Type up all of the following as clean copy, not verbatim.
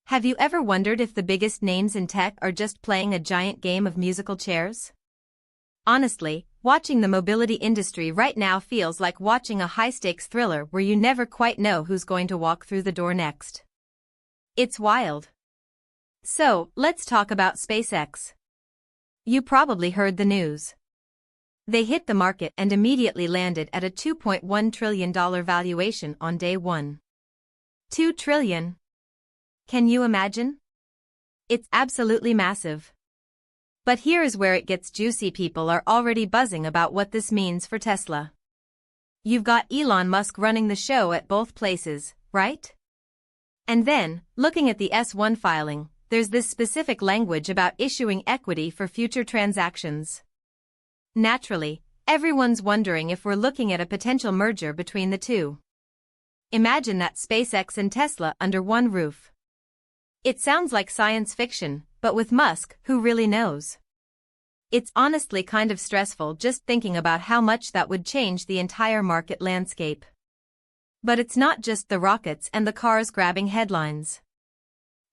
Have you ever wondered if the biggest names in tech are just playing a giant game of musical chairs? Honestly, watching the mobility industry right now feels like watching a high-stakes thriller where you never quite know who's going to walk through the door next. It's wild. So, let's talk about SpaceX. You probably heard the news. They hit the market and immediately landed at a $2.1 trillion valuation on day one. $2 trillion. Can you imagine? It's absolutely massive. But here is where it gets juicy. People are already buzzing about what this means for Tesla. You've got Elon Musk running the show at both places, right? And then, looking at the S-1 filing, there's this specific language about issuing equity for future transactions. Naturally, everyone's wondering if we're looking at a potential merger between the two. Imagine that, SpaceX and Tesla under one roof. It sounds like science fiction, but with Musk, who really knows? It's honestly kind of stressful just thinking about how much that would change the entire market landscape. But it's not just the rockets and the cars grabbing headlines.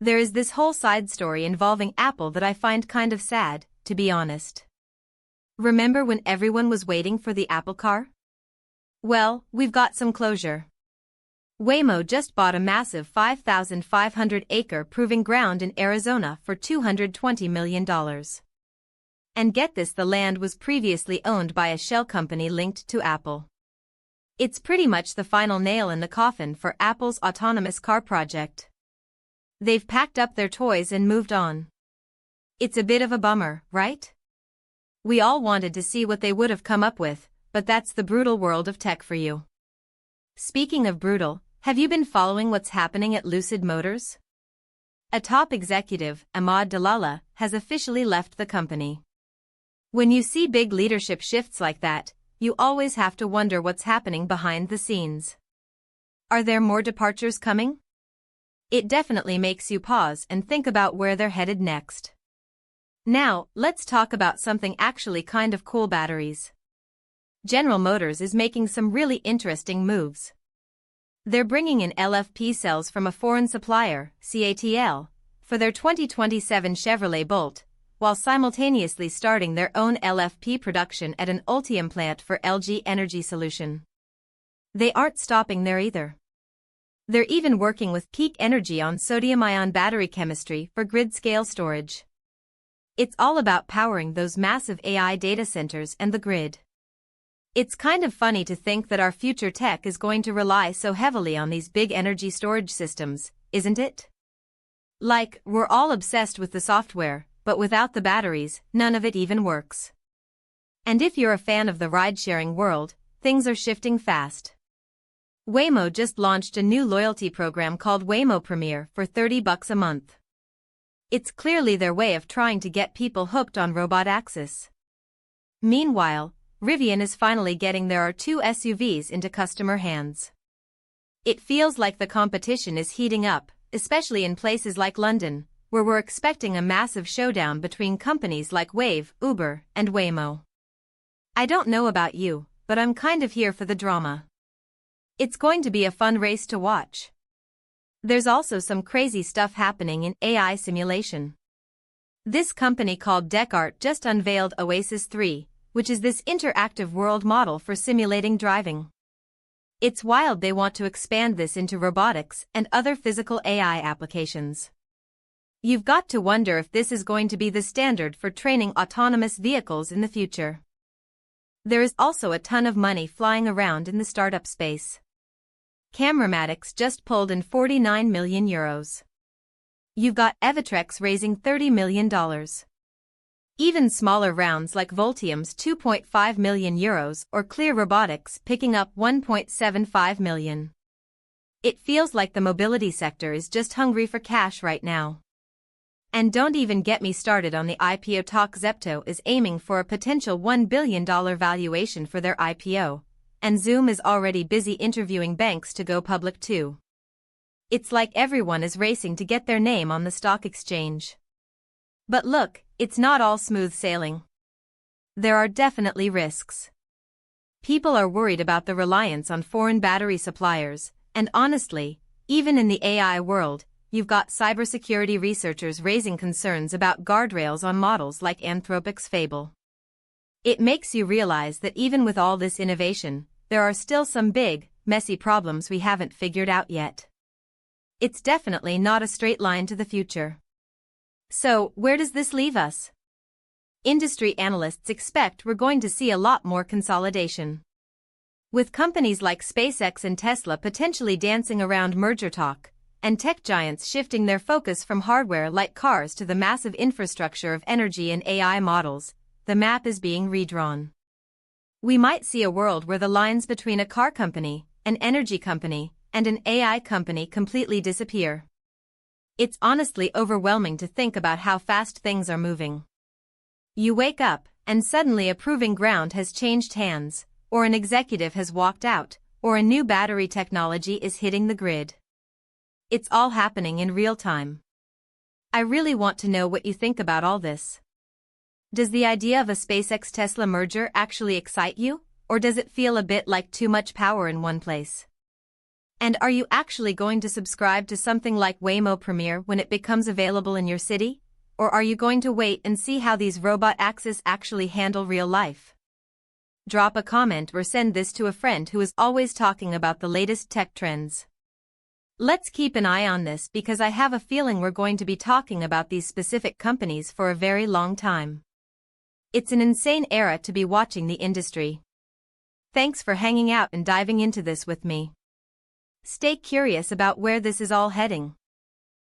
There is this whole side story involving Apple that I find kind of sad, to be honest. Remember when everyone was waiting for the Apple Car? Well, we've got some closure. Waymo just bought a massive 5,500-acre proving ground in Arizona for $220 million. And get this, the land was previously owned by a shell company linked to Apple. It's pretty much the final nail in the coffin for Apple's autonomous car project. They've packed up their toys and moved on. It's a bit of a bummer, right? We all wanted to see what they would have come up with, but that's the brutal world of tech for you. Speaking of brutal, have you been following what's happening at Lucid Motors? A top executive, Ahmad Dalala, has officially left the company. When you see big leadership shifts like that, you always have to wonder what's happening behind the scenes. Are there more departures coming? It definitely makes you pause and think about where they're headed next. Now, let's talk about something actually kind of cool: batteries. General Motors is making some really interesting moves. They're bringing in LFP cells from a foreign supplier, CATL, for their 2027 Chevrolet Bolt, while simultaneously starting their own LFP production at an Ultium plant for LG Energy Solution. They aren't stopping there either. They're even working with Peak Energy on sodium-ion battery chemistry for grid-scale storage. It's all about powering those massive AI data centers and the grid. It's kind of funny to think that our future tech is going to rely so heavily on these big energy storage systems, isn't it? Like, we're all obsessed with the software, but without the batteries, none of it even works. And if you're a fan of the ride-sharing world, things are shifting fast. Waymo just launched a new loyalty program called Waymo Premier for $30 a month. It's clearly their way of trying to get people hooked on robotaxis. Meanwhile, Rivian is finally getting their R2 SUVs into customer hands. It feels like the competition is heating up, especially in places like London, where we're expecting a massive showdown between companies like Wayve, Uber, and Waymo. I don't know about you, but I'm kind of here for the drama. It's going to be a fun race to watch. There's also some crazy stuff happening in AI simulation. This company called Descartes just unveiled Oasis 3, which is this interactive world model for simulating driving. It's wild they want to expand this into robotics and other physical AI applications. You've got to wonder if this is going to be the standard for training autonomous vehicles in the future. There is also a ton of money flying around in the startup space. Cameramatics just pulled in €49 million. You've got Evatrex raising $30 million. Even smaller rounds like Voltium's €2.5 million or Clear Robotics picking up $1.75 million. It feels like the mobility sector is just hungry for cash right now. And don't even get me started on the IPO talk. Zepto is aiming for a potential $1 billion valuation for their IPO, and Zoom is already busy interviewing banks to go public too. It's like everyone is racing to get their name on the stock exchange. But look, it's not all smooth sailing. There are definitely risks. People are worried about the reliance on foreign battery suppliers, and honestly, even in the AI world, you've got cybersecurity researchers raising concerns about guardrails on models like Anthropic's Fable. It makes you realize that even with all this innovation, there are still some big, messy problems we haven't figured out yet. It's definitely not a straight line to the future. So, where does this leave us? Industry analysts expect we're going to see a lot more consolidation. With companies like SpaceX and Tesla potentially dancing around merger talk, and tech giants shifting their focus from hardware like cars to the massive infrastructure of energy and AI models, the map is being redrawn. We might see a world where the lines between a car company, an energy company, and an AI company completely disappear. It's honestly overwhelming to think about how fast things are moving. You wake up, and suddenly a proving ground has changed hands, or an executive has walked out, or a new battery technology is hitting the grid. It's all happening in real time. I really want to know what you think about all this. Does the idea of a SpaceX-Tesla merger actually excite you, or does it feel a bit like too much power in one place? And are you actually going to subscribe to something like Waymo Premier when it becomes available in your city? Or are you going to wait and see how these robot axes actually handle real life? Drop a comment or send this to a friend who is always talking about the latest tech trends. Let's keep an eye on this because I have a feeling we're going to be talking about these specific companies for a very long time. It's an insane era to be watching the industry. Thanks for hanging out and diving into this with me. Stay curious about where this is all heading.